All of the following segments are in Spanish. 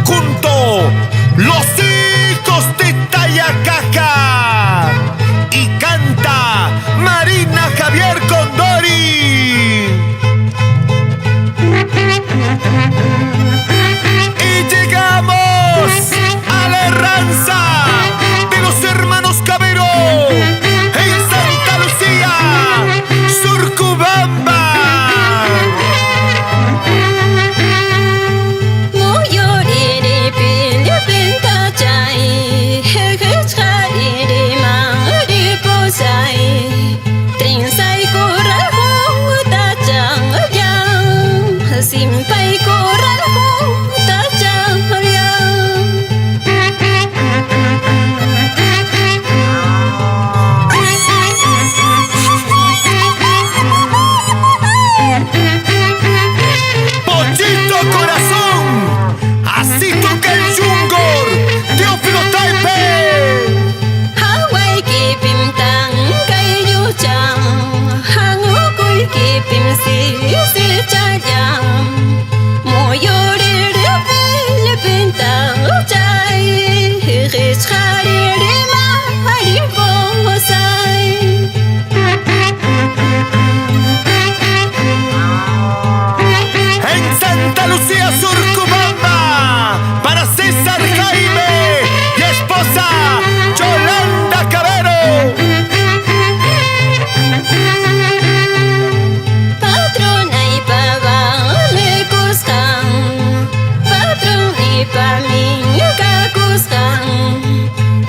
conjunto Los Hijos de Tayacaja y canta Marina Javier Condori. Y llegamos a la herranza de los hermanos Cabero en Santa Lucía, Surcubamba. En Santa Lucía, Surcubamba, para César Jaime y esposa Yolanda Cabero. Patrona y pava le cuscan, patrón y paminga cuscan,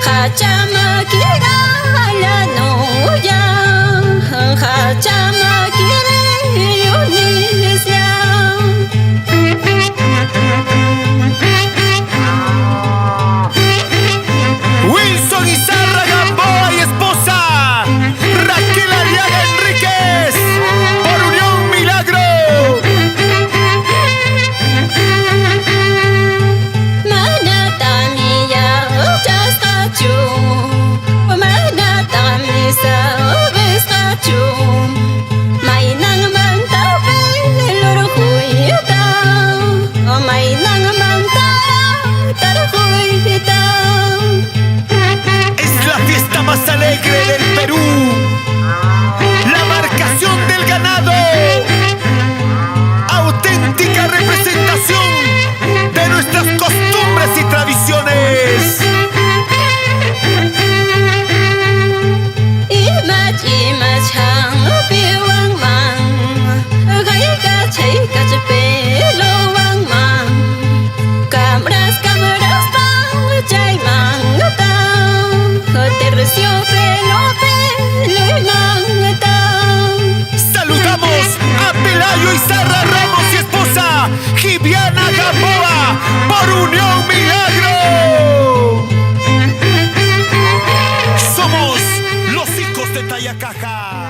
hachama kira la noya, hachama kire yunisya. Wilson Izarra Gamboa y esposa Raquel Ariaga Enríquez, por Unión Milagro. Manata miya chastachu, manata misa beskachu, mainang manta pelor huita, mainang manta tarhuita. Es la fiesta más alegre del Perú, la marcación del ganado, auténtica representación de nuestras costumbres y tradiciones. Imach hang piwang mang, gaya chay pelo wang mang, camras pang chay mang ta, terciopelo pelo mang ta. Saludamos a Pelayo Izarra Ramos y esposa Giviana Gamboa, por Unión Milagro. Somos los hijos de Tayacaja.